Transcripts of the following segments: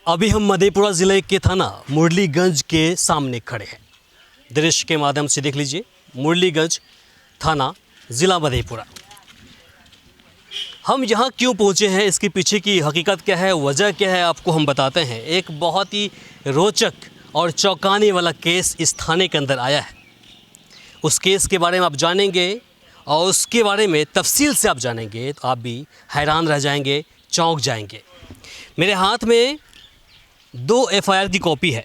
अभी हम मधेपुरा ज़िले के थाना मुरलीगंज के सामने खड़े हैं। दृश्य के माध्यम से देख लीजिए, मुरलीगंज थाना ज़िला मधेपुरा। हम यहाँ क्यों पहुँचे हैं, इसके पीछे की हकीकत क्या है, वजह क्या है, आपको हम बताते हैं। एक बहुत ही रोचक और चौंकाने वाला केस इस थाने के अंदर आया है। उस केस के बारे में आप जानेंगे और उसके बारे में तफसील से आप जानेंगे तो आप भी हैरान रह जाएंगे, चौंक जाएंगे। मेरे हाथ में 2 एफआईआर की कॉपी है।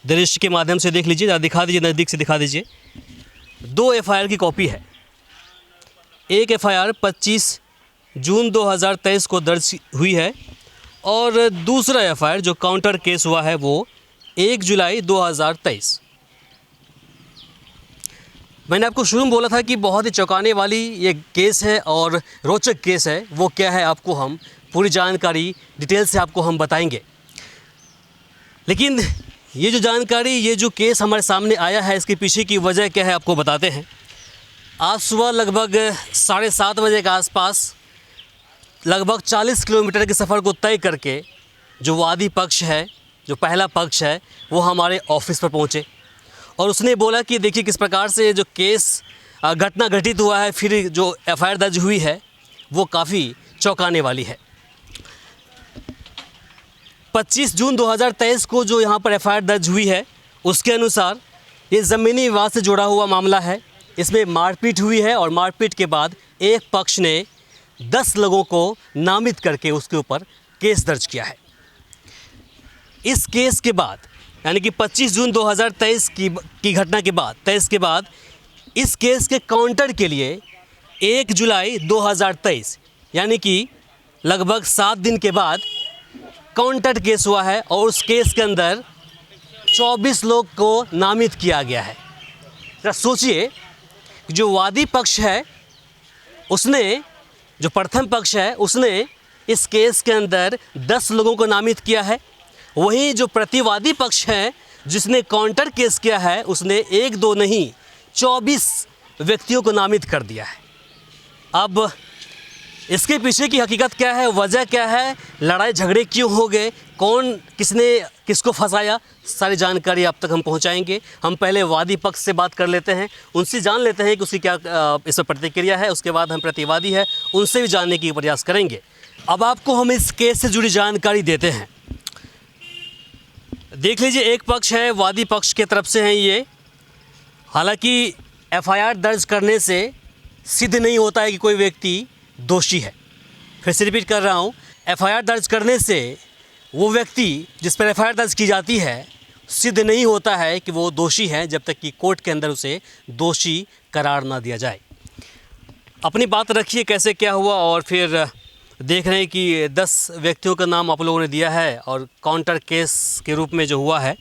दृश्य के माध्यम से देख लीजिए, दिखा दीजिए, नज़दीक से दिखा दीजिए। 2 एफआईआर की कॉपी है। एक एफआईआर 25 जून 2023 को दर्ज हुई है और दूसरा एफआईआर जो काउंटर केस हुआ है वो 1 जुलाई 2023। मैंने आपको शुरू में बोला था कि बहुत ही चौंकाने वाली ये केस है और रोचक केस है। वो क्या है, आपको हम पूरी जानकारी डिटेल से आपको हम बताएंगे। लेकिन ये जो जानकारी, ये जो केस हमारे सामने आया है, इसके पीछे की वजह क्या है आपको बताते हैं। आज सुबह लगभग 7:30 बजे के आसपास लगभग 40 किलोमीटर के सफ़र को तय करके जो वादी पक्ष है, जो पहला पक्ष है, वो हमारे ऑफिस पर पहुँचे और उसने बोला कि देखिए किस प्रकार से जो केस घटना घटित हुआ है, फिर जो एफआईआर दर्ज हुई है वो काफ़ी चौंकाने वाली है। 25 जून 2023 को जो यहाँ पर एफआईआर दर्ज हुई है उसके अनुसार ये ज़मीनी विवाद से जुड़ा हुआ मामला है। इसमें मारपीट हुई है और मारपीट के बाद एक पक्ष ने 10 लोगों को नामित करके उसके ऊपर केस दर्ज किया है। इस केस के बाद यानी कि 25 जून 2023 की घटना के बाद 23 के बाद इस केस के काउंटर के लिए 1 जुलाई 2023 यानी कि लगभग 7 दिन के बाद काउंटर केस हुआ है और उस केस के अंदर 24 लोग को नामित किया गया है। जरा सोचिए, जो वादी पक्ष है उसने, जो प्रथम पक्ष है उसने इस केस के अंदर 10 लोगों को नामित किया है। वहीं जो प्रतिवादी पक्ष है जिसने काउंटर केस किया है उसने 1-2 नहीं 24 व्यक्तियों को नामित कर दिया है। अब इसके पीछे की हकीकत क्या है, वजह क्या है, लड़ाई झगड़े क्यों हो गए, कौन किसने किसको फंसाया, सारी जानकारी आप तक हम पहुंचाएंगे। हम पहले वादी पक्ष से बात कर लेते हैं, उनसे जान लेते हैं कि उसकी क्या इस पर प्रतिक्रिया है। उसके बाद हम प्रतिवादी है उनसे भी जानने की प्रयास करेंगे। अब आपको हम इस केस से जुड़ी जानकारी देते हैं। देख लीजिए, एक पक्ष है, वादी पक्ष के तरफ से हैं ये। हालांकि एफआईआर दर्ज करने से सिद्ध नहीं होता है कि कोई व्यक्ति दोषी है। फिर से रिपीट कर रहा हूँ, एफआईआर दर्ज करने से वो व्यक्ति जिस पर एफआईआर दर्ज की जाती है सिद्ध नहीं होता है कि वो दोषी है, जब तक कि कोर्ट के अंदर उसे दोषी करार ना दिया जाए। अपनी बात रखिए कैसे क्या हुआ और फिर देख रहे हैं कि 10 व्यक्तियों का नाम आप लोगों ने दिया है और काउंटर केस के रूप में जो हुआ है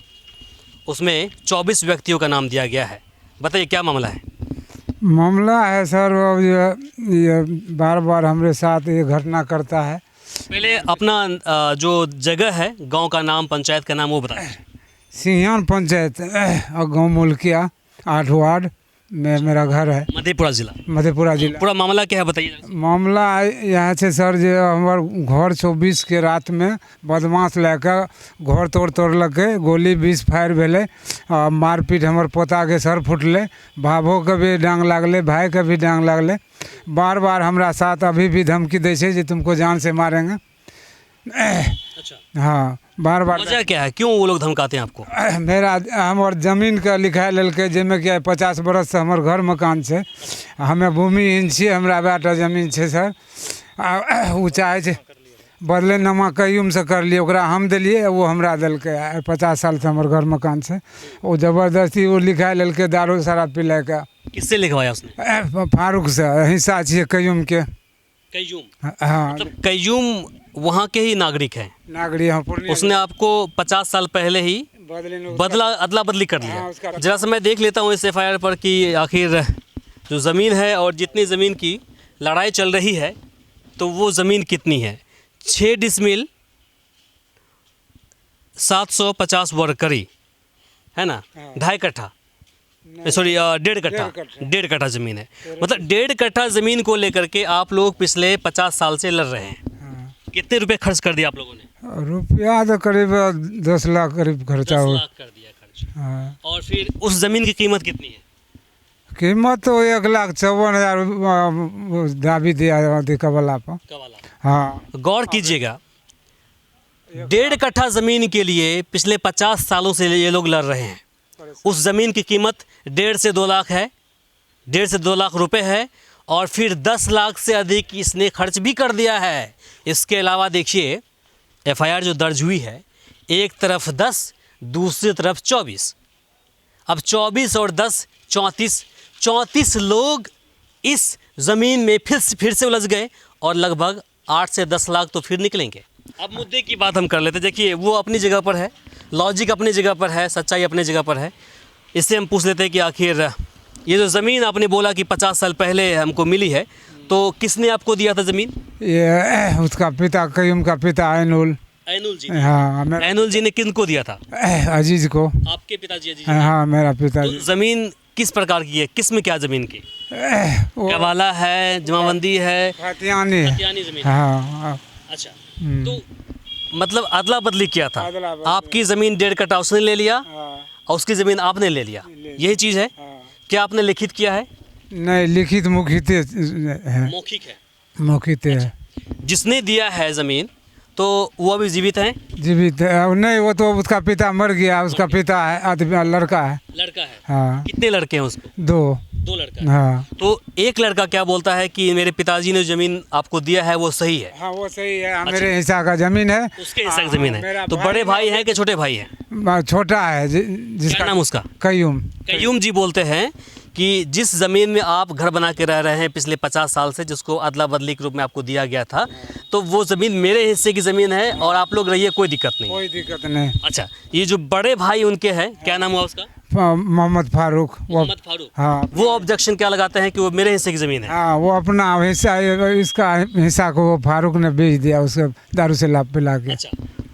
उसमें 24 व्यक्तियों का नाम दिया गया है। बताइए क्या मामला है। मामला है सर, ये बार बार हमारे साथ ये घटना करता है। पहले अपना जो जगह है, गांव का नाम, पंचायत का नाम वो बताएं। सिंहान पंचायत और गांव मुल्किया 8 वार्ड में मेरा घर है, मधेपुरा जिला। मधेपुरा जिला। पूरा मामला क्या है बताइए। मामला यहाँ से सर, जो हमार घर 24 के रात में बदमाश लेकर घर तोड़लकै, गोली 20 फायर भेले, मारपीट हमर पोता के सर फुटले, भाभो के भी डांग लागले, भाई के भी डांग लागले। बार बार हमरा साथ अभी भी धमकी दे छे जे तुमको जान से मारेंगे। अच्छा, हाँ, बार बार। वजह क्या है, क्यों वो लोग धमकाते हैं आपको? मेरा हमार जमीन का लिखा ललकै, जिसमें क्या 50 बरस से हमार घर मकान है, हमें भूमिहीन छी, हमरा बेटा जमीन है सर। वो चाहे छे बदले नमा कयूम से कर लिए, ओकरा हम दिलिए, वो हमरा दिलकै। 50 साल से हमार घर मकान से वो जबरदस्ती वो लिखा ललकै, दारू शराब पिलाय के। किससे लिखवाया उसने? फारूक से, हिस्सा छिए कयूम के। कयूम? हाँ, मतलब कयूम वहाँ के ही नागरिक हैं? नागरिक। उसने आपको 50 साल पहले ही अदला बदली कर लिया। जरा सा मैं देख लेता हूँ इस एफआईआर पर कि आखिर जो ज़मीन है और जितनी ज़मीन की लड़ाई चल रही है तो वो ज़मीन कितनी है। 6 डिसमिल 750 वर्ग करी है ना, 2.5 कट्ठा, सॉरी 1.5 कट्ठा ज़मीन है। मतलब 1.5 कट्ठा ज़मीन को लेकर के आप लोग पिछले 50 साल से लड़ रहे हैं। कितने रुपए खर्च कर दिया आप लोगों ने? रुपया तो करीब 10 लाख करीब खर्चा 10 हो। लाख कर दिया खर्च। हाँ, और फिर उस ज़मीन की कीमत कितनी है? कीमत तो 1,54,000 दाबी दिया अथी कबला पर। कवाला। हाँ, गौर कीजिएगा, 1.5 कट्ठा ज़मीन के लिए पिछले 50 सालों से ये लोग लड़ रहे हैं। उस ज़मीन की कीमत 1.5 से 2 लाख है, 1.5 से 2 लाख रुपए है, और फिर 10 लाख से अधिक इसने खर्च भी कर दिया है। इसके अलावा देखिए एफआईआर जो दर्ज हुई है, एक तरफ 10, दूसरी तरफ 24। अब 24 और 10 34 लोग इस ज़मीन में फिर से उलझ गए और लगभग 8 से 10 लाख तो फिर निकलेंगे। अब मुद्दे की बात हम कर लेते। देखिए वो अपनी जगह पर है, लॉजिक अपनी जगह पर है, सच्चाई अपनी जगह पर है। इससे हम पूछ लेते हैं कि आखिर ये जो ज़मीन आपने बोला कि 50 साल पहले हमको मिली है, तो किसने आपको दिया था ज़मीन? ये उसका पिता कयूम का पिता ऐनुल। ऐनुल जी। हाँ, ऐनुल जी ने किनको दिया था? अजीज को। आपके पिताजी अजीज। हाँ, मेरा पिता। तो ज़मीन किस प्रकार की है, किस में क्या ज़मीन की? वो कवाला है, जमाबंदी है, खतियानी। खतियानी ज़मीन? हाँ, अच्छा, तो मतलब अदला बदली किया था। अदला बदली। आपकी ज़मीन 1.5 कट्ठा उसने ले लिया हाँ, और उसकी ज़मीन आपने ले लिया, यही चीज़ है? हाँ। क्या आपने लिखित किया है? नहीं, लिखित मुखित है, मौखिक है। मौखित है। जिसने दिया है ज़मीन तो वो अभी जीवित हैं? जीवित है। नहीं, वो तो उसका पिता मर गया, उसका पिता है आदमी, लड़का है। लड़का है। हाँ, कितने लड़के हैं उसको? 2। 2 लड़का है। हाँ, तो एक लड़का क्या बोलता है कि मेरे पिताजी ने ज़मीन आपको दिया है वो सही है, हाँ, वो सही है, मेरे हिस्सा का जमीन है। उसके हिस्सा की ज़मीन है। मेरा तो बड़े भाई हैं कि छोटे भाई हैं? छोटा है क्या जिसका नाम उसका? कयूम। कयूम जी बोलते हैं कि जिस ज़मीन में आप घर बना के रह रहे हैं पिछले 50 साल से, जिसको अदला बदली के रूप में आपको दिया गया था, तो वो ज़मीन मेरे हिस्से की ज़मीन है और आप लोग रहिए, कोई दिक्कत नहीं। कोई दिक्कत नहीं। अच्छा, ये जो बड़े भाई उनके हैं, क्या नाम हुआ उसका? मोहम्मद फारूक। वो मोहम्मद फारूक। हाँ, वो ऑब्जेक्शन क्या लगाते हैं कि वो मेरे हिस्से की ज़मीन है? हाँ, वो अपना हिस्सा, इसका हिस्सा को वो फारूक ने बेच दिया उसके दारू से लाभ पिला के। अच्छा,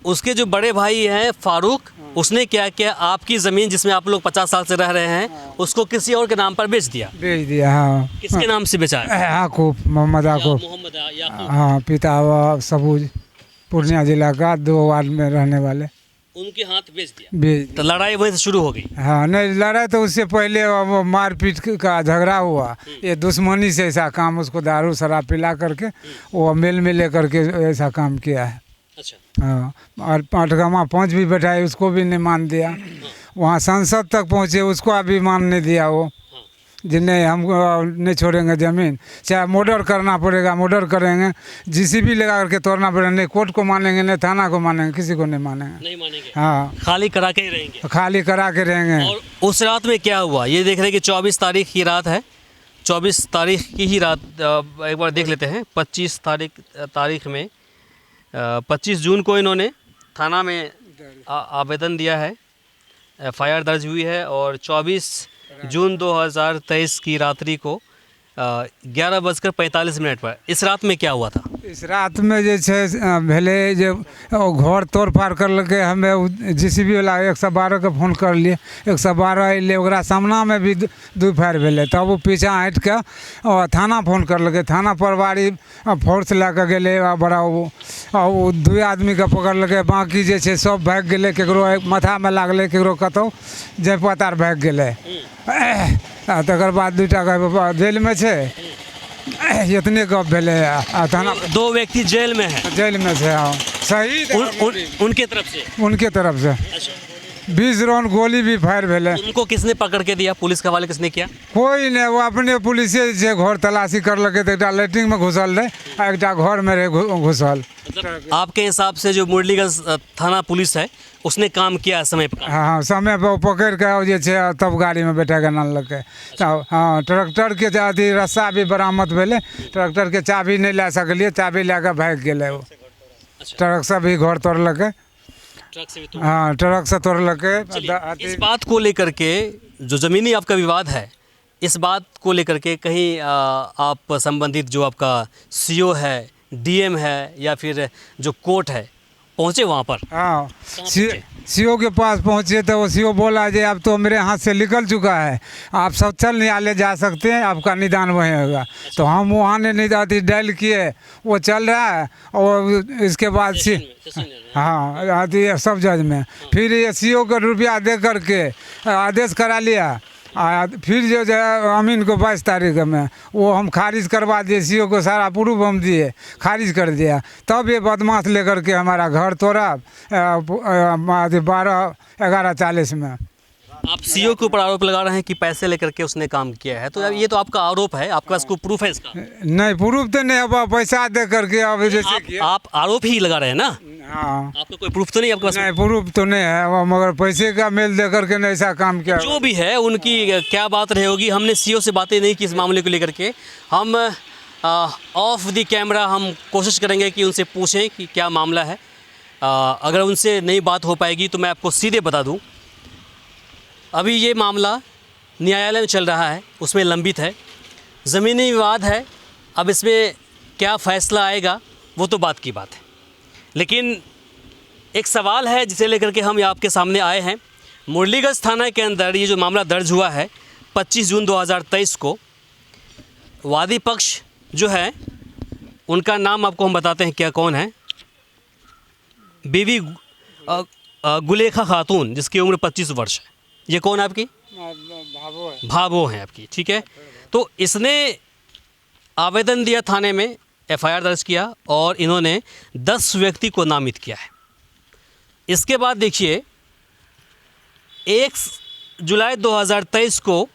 उसके जो बड़े भाई हैं फारूक, उसने क्या किया, आपकी ज़मीन जिसमें आप लोग 50 साल से रह रहे हैं उसको किसी और के नाम पर बेच दिया? बेच दिया। हाँ, किसके नाम से बेचा है? याकूब, मोहम्मद याकूब। मोहम्मद याकूब। हाँ, पिता वो सबूज, पूर्णिया जिला का 2 वार्ड में रहने वाले। उनके हाथ बेच दिया। बेच। तो लड़ाई वहीं से शुरू हो गई? हाँ, नहीं, लड़ाई तो उससे पहले वो मारपीट का झगड़ा हुआ। ये दुश्मनी से ऐसा काम, उसको दारू शराब पिला करके वो मेल में ले करके ऐसा काम किया है। अच्छा। हाँ, और पाठगामा 5 भी बैठाए, उसको भी नहीं मान दिया। वहाँ संसद तक पहुँचे, उसको अभी मान नहीं दिया वो, जिन्हें हम नहीं छोड़ेंगे ज़मीन, चाहे मर्डर करना पड़ेगा मर्डर करेंगे, जीसीबी लगा करके तोड़ना पड़ेगा, नहीं कोर्ट को मानेंगे नहीं थाना को मानेंगे, किसी को नहीं मानेंगे। नहीं मानेंगे। हाँ, खाली करा के ही रहेंगे। खाली करा के रहेंगे। और उस रात में क्या हुआ, ये देख रहे हैं कि 24 तारीख की रात है। 24 तारीख की ही रात एक बार देख लेते हैं। 25 तारीख में 25 जून को इन्होंने थाना में आवेदन दिया है, एफआईआर दर्ज हुई है, और 24 जून 2023 की रात्रि को 11:45 पर इस रात में क्या हुआ था? इस रात में जे छै भेले जे घर तोड़ फाड़ करलकै, हमें जीसीबी वाला 112 के फोन कर लिए, 112 अइले, ओकरा सामना में भी 2 फायर भेले, तब वो पीछा हट के थाना फोन करलकै, थाना प्रभारी फोर्स लए के गेले, बड़ा वो 2 आदमी के पकड़लकै, बाकी जे छै सब भागि गेलै, केकरो माथा में लागलै, केकरो कतौ जे पतार भागि गेलै। तकर बाद 2टा के जेल में छै, इतने गप भेले। थाना 2 व्यक्ति जेल में है? जेल में से। हाँ, शहीद उनके तरफ से? उनके तरफ से। अच्छा। 20 राउंड गोली भी फायर भेले। उनको किसने पकड़ के दिया, पुलिस के हवाले किसने किया? कोई नहीं, वो अपने पुलिसे जे घर तलाशी करलकै, तो एकटा लैट्रिन में घुसल रहे आ एकटा घर में रहे घुसल। मतलब आपके हिसाब से जो मुरलीगंज थाना पुलिस है उसने काम किया समय पर? हाँ, समय पर पकड़ के जे छै तब गाड़ी में बैठा के आनलकै। हाँ, ट्रैक्टर के अथी रस्सा भी बरामद भेले, ट्रैक्टर के चाबी नहीं ला सकलिए, चाबी लए के भागि गेलै वो। ट्रक से भी घर तोड़लकै। ट्रक से भी हाँ, ट्रक से तोड़लकै। इस बात को लेकर के जो ज़मीनी आपका विवाद है, इस बात को लेकर के कहीं आप संबंधित जो आपका सीओ है, डीएम है, या फिर जो कोर्ट है, पहुँचे वहाँ पर? हाँ, सीओ के पास पहुँचे तो वो सीओ बोला जी अब तो मेरे हाथ से निकल चुका है, आप सब चल न्यायालय जा सकते हैं, आपका निदान वहीं होगा। तो हम वहाँ ने निदान डायल किए, वो चल रहा है। और इसके बाद हाँ आती है सब जज में, फिर ये सीओ को रुपया दे करके आदेश करा लिया। फिर जो है अमीन को 22 तारीख में वो हम खारिज करवा दिए, सीओ को सारा प्रूफ हम दिए, खारिज कर दिया। तब ये बदमाश लेकर के हमारा घर तोड़ा 12:11:40 में। आप सीओ के ऊपर आरोप लगा रहे हैं कि पैसे लेकर के उसने काम किया है, तो अब ये तो आपका आरोप है, आपके पास कोई प्रूफ है इसका? नहीं प्रूफ तो नहीं, अब पैसा दे करके अब जैसे आप आरोप ही लगा रहे हैं ना? हाँ आपका कोई प्रूफ तो नहीं आपके पास? नहीं प्रूफ तो नहीं है, वो मगर पैसे का मेल दे करके नहीं ऐसा काम किया। जो भी है उनकी क्या बात रही होगी, हमने सीओ से बातें नहीं की इस मामले को लेकर के। हम ऑफ द कैमरा हम कोशिश करेंगे कि उनसे पूछें कि क्या मामला है। अगर उनसे नहीं बात हो पाएगी तो मैं आपको सीधे बता दूं, अभी ये मामला न्यायालय में चल रहा है, उसमें लंबित है, ज़मीनी विवाद है। अब इसमें क्या फ़ैसला आएगा वो तो बात की बात है, लेकिन एक सवाल है जिसे लेकर के हम आपके सामने आए हैं। मुरलीगंज थाना के अंदर ये जो मामला दर्ज हुआ है 25 जून 2023 को, वादी पक्ष जो है उनका नाम आपको हम बताते हैं क्या कौन है। बीवी गुलेखा खातून, जिसकी उम्र 25 वर्ष है। ये कौन आपकी? भावो हैं आपकी, ठीक है। तो इसने आवेदन दिया थाने में, एफआईआर दर्ज किया और इन्होंने 10 व्यक्ति को नामित किया है। इसके बाद देखिए 1 जुलाई 2023 को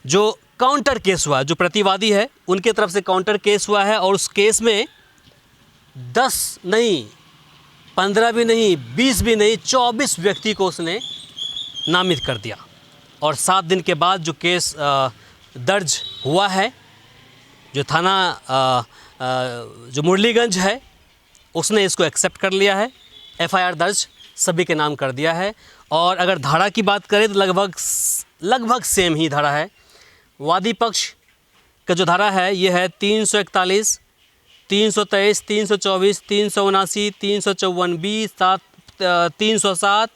जो काउंटर केस हुआ, जो प्रतिवादी है उनके तरफ से काउंटर केस हुआ है और उस केस में 10 नहीं, 15 भी नहीं, 20 भी नहीं, 24 व्यक्ति को उसने नामित कर दिया। और 7 दिन के बाद जो केस दर्ज हुआ है, जो थाना जो मुरलीगंज है उसने इसको एक्सेप्ट कर लिया है, एफआईआर दर्ज सभी के नाम कर दिया है। और अगर धारा की बात करें तो लगभग सेम ही धारा है। वादी पक्ष का जो धारा है ये है 341, 323, 324, 379, 354B, 307,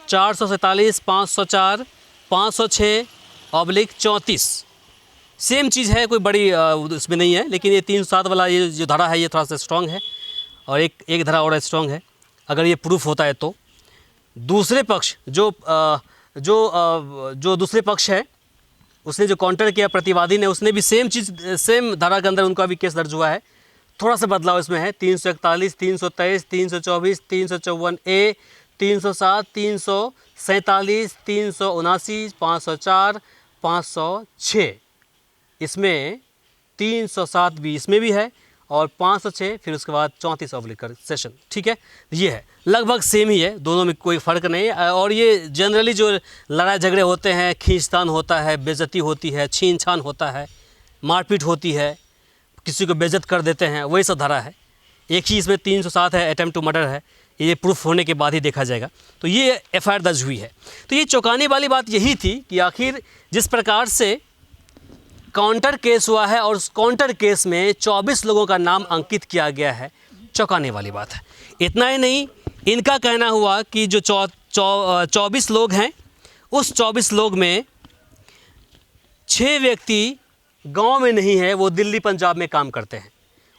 447, 504, 506/34 सेम चीज़ है, कोई बड़ी इसमें नहीं है। लेकिन ये 307 वाला ये जो धारा है ये थोड़ा सा स्ट्रॉन्ग है और एक धारा और स्ट्रॉन्ग है। अगर ये प्रूफ होता है तो दूसरे पक्ष जो दूसरे पक्ष है उसने जो काउंटर किया प्रतिवादी ने, उसने भी सेम चीज़, सेम धारा के अंदर उनका भी केस दर्ज हुआ है। थोड़ा सा बदलाव इसमें है, 341, 323, 324, 354A, 307, 347, 379, 504, 506, इसमें 307 भी इसमें भी है और 506 फिर उसके बाद 34 सेशन, ठीक है। ये है लगभग सेम ही है, दोनों में कोई फ़र्क नहीं है। और ये जनरली जो लड़ाई झगड़े होते हैं, खींचतान होता है, बेइज्जती होती है, छीन छान होता है, मारपीट होती है, किसी को बेइज्जत कर देते हैं, वही सब धारा है। एक ही इसमें 307 है, अटेम्प्ट टू मर्डर है, ये प्रूफ होने के बाद ही देखा जाएगा। तो ये एफआईआर दर्ज हुई है। तो ये चौंकाने वाली बात यही थी कि आखिर जिस प्रकार से काउंटर केस हुआ है और उस काउंटर केस में 24 लोगों का नाम अंकित किया गया है, चौंकाने वाली बात है। इतना ही नहीं, इनका कहना हुआ कि जो 24 लोग हैं, उस 24 लोग में 6 व्यक्ति गांव में नहीं है, वो दिल्ली पंजाब में काम करते हैं।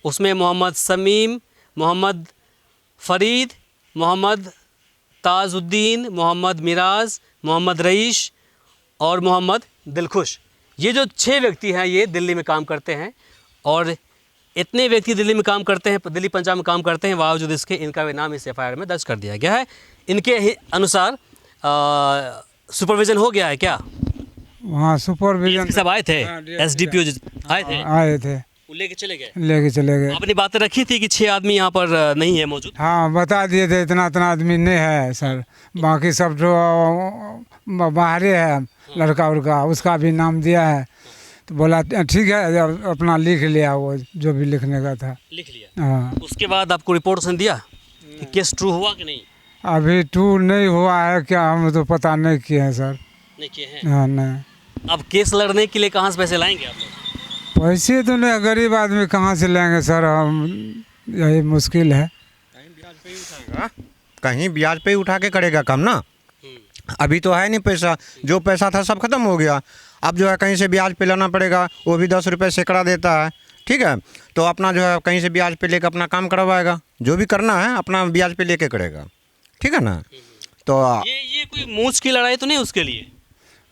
उसमें मोहम्मद समीम, मोहम्मद फ़रीद, मोहम्मद ताजुद्दीन, मोहम्मद मिराज, मोहम्मद रईश और मोहम्मद दिलखुश। ये जो 6 व्यक्ति हैं ये दिल्ली में काम करते हैं और इतने व्यक्ति दिल्ली में काम करते हैं, दिल्ली पंजाब में काम करते हैं, बावजूद इसके इनका भी नाम इस एफआईआर में दर्ज कर दिया गया है। इनके अनुसार सुपरविज़न हो गया है क्या? वहाँ सुपरविजन सब आए थे, एसडीपीओ आए थे, लेके चले गए। आपने बातें रखी थी कि 6 आदमी यहाँ पर नहीं है मौजूद? हाँ बता दिए थे, इतना आदमी नहीं है सर, बाकी सब जो बाहरे है, लड़का उड़का उसका भी नाम दिया है। तो बोला ठीक है, अपना लिख लिया, वो जो भी लिखने का था लिख लिया। हाँ। उसके बाद आपको रिपोर्ट उसने दिया कि केस ट्रू हुआ कि नहीं? अभी ट्रू नहीं हुआ है क्या, हम तो पता नहीं किए हैं सर। नहीं किए हैं? हाँ नहीं। अब केस लड़ने के लिए कहाँ से पैसे लाएंगे आप लोग? पैसे तो नहीं, गरीब आदमी कहाँ से लेंगे सर, हम यही मुश्किल है। कहीं ब्याज पे ही उठा के करेगा काम ना। अभी तो है नहीं पैसा, जो पैसा था सब खत्म हो गया। अब जो है कहीं से ब्याज पे लाना पड़ेगा, वो भी 10 रुपये सैकड़ा देता है, ठीक है। तो अपना जो है कहीं से ब्याज पे लेकर अपना काम करवाएगा, जो भी करना है अपना ब्याज पे लेके करेगा, ठीक है ना। तो ये कोई मूछ की लड़ाई तो नहीं उसके लिए?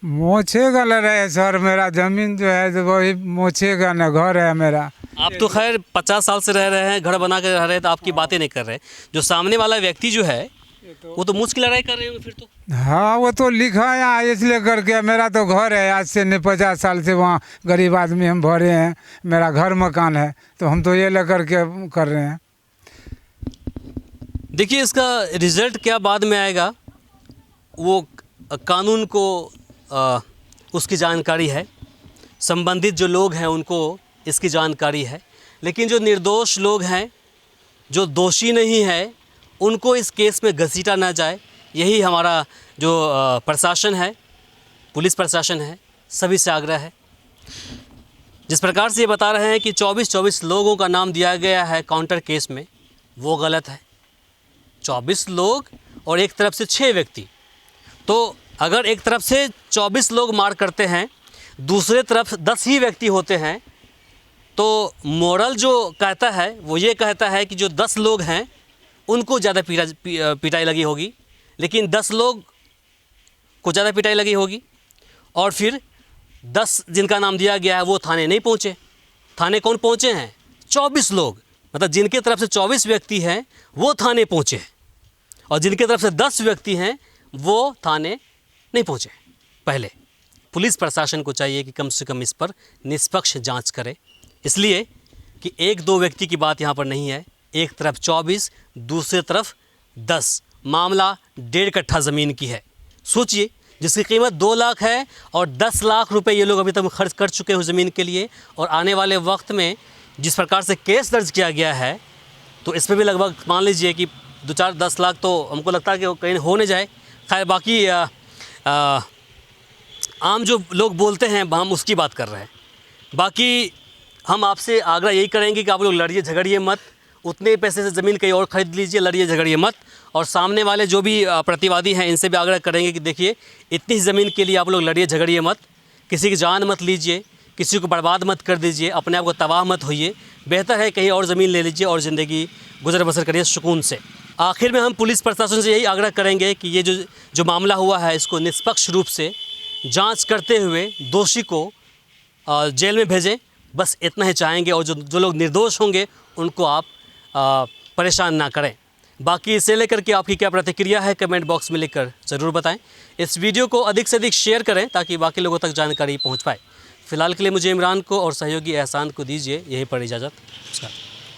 मोछे का लड़ाई है सर, मेरा ज़मीन जो है तो वही मोछे का ना, घर है मेरा। आप तो खैर 50 साल से रह रहे हैं, घर बना के रह रहे हैं, तो आपकी बातें नहीं कर रहे। जो सामने वाला व्यक्ति जो है वो तो मूछ की लड़ाई कर रहे होंगे फिर तो। हाँ वो तो लिखा है इसलिए करके, मेरा तो घर है, आज से नहीं 50 साल से वहाँ गरीब आदमी हम भरे हैं, मेरा घर मकान है, तो हम तो ये लेकर के कर रहे हैं। देखिए इसका रिज़ल्ट क्या बाद में आएगा वो कानून को उसकी जानकारी है, संबंधित जो लोग हैं उनको इसकी जानकारी है, लेकिन जो निर्दोष लोग हैं, जो दोषी नहीं है, उनको इस केस में घसीटा ना जाए, यही हमारा जो प्रशासन है, पुलिस प्रशासन है, सभी से आग्रह है। जिस प्रकार से ये बता रहे हैं कि 24 लोगों का नाम दिया गया है काउंटर केस में, वो गलत है। 24 लोग और एक तरफ से 6 व्यक्ति, तो अगर एक तरफ से 24 लोग मार करते हैं, दूसरे तरफ 10 ही व्यक्ति होते हैं, तो मोरल जो कहता है वो ये कहता है कि जो 10 लोग हैं उनको ज़्यादा पिटाई लगी होगी, लेकिन 10 लोग को ज़्यादा पिटाई लगी होगी, और फिर 10 जिनका नाम दिया गया है वो थाने नहीं पहुँचे। थाने कौन पहुँचे हैं? 24 लोग, मतलब जिनके तरफ से 24 व्यक्ति हैं वो थाने पहुँचे हैं, और जिनके तरफ से 10 व्यक्ति हैं वो थाने नहीं पहुँचे। पहले पुलिस प्रशासन को चाहिए कि कम से कम इस पर निष्पक्ष जांच करे, इसलिए कि 1-2 व्यक्ति की बात यहाँ पर नहीं है। एक तरफ 24, दूसरे तरफ 10, मामला 1.5 कट्ठा ज़मीन की है। सोचिए, जिसकी कीमत 2 लाख है और 10 लाख रुपए ये लोग अभी तक खर्च कर चुके हैं उस ज़मीन के लिए, और आने वाले वक्त में जिस प्रकार से केस दर्ज किया गया है, तो इसमें भी लगभग मान लीजिए कि 2-4-10 लाख तो हमको लगता है कि वो कहीं हो नहीं जाए। खैर बाकी आम जो लोग बोलते हैं हम उसकी बात कर रहे हैं। बाकी हम आपसे आग्रह यही करेंगे कि आप लोग लड़िए झगड़िए मत, उतने पैसे से ज़मीन कहीं और ख़रीद लीजिए, लड़िए झगड़िए मत। और सामने वाले जो भी प्रतिवादी हैं इनसे भी आग्रह करेंगे कि देखिए इतनी ज़मीन के लिए आप लोग लड़िए झगड़िए मत, किसी की जान मत लीजिए, किसी को बर्बाद मत कर दीजिए, अपने आप को तबाह मत होइए। बेहतर है कहीं और ज़मीन ले लीजिए और ज़िंदगी गुजर बसर करिए सुकून से। आखिर में हम पुलिस प्रशासन से यही आग्रह करेंगे कि ये जो मामला हुआ है इसको निष्पक्ष रूप से जांच करते हुए दोषी को जेल में भेजें, बस इतना ही चाहेंगे। और जो लोग निर्दोष होंगे उनको आप परेशान ना करें। बाकी इसे लेकर के आपकी क्या प्रतिक्रिया है कमेंट बॉक्स में लिखकर ज़रूर बताएं। इस वीडियो को अधिक से अधिक शेयर करें ताकि बाकी लोगों तक जानकारी पहुंच पाए। फ़िलहाल के लिए मुझे इमरान को और सहयोगी एहसान को दीजिए यहीं पर इजाज़त। नमस्कार।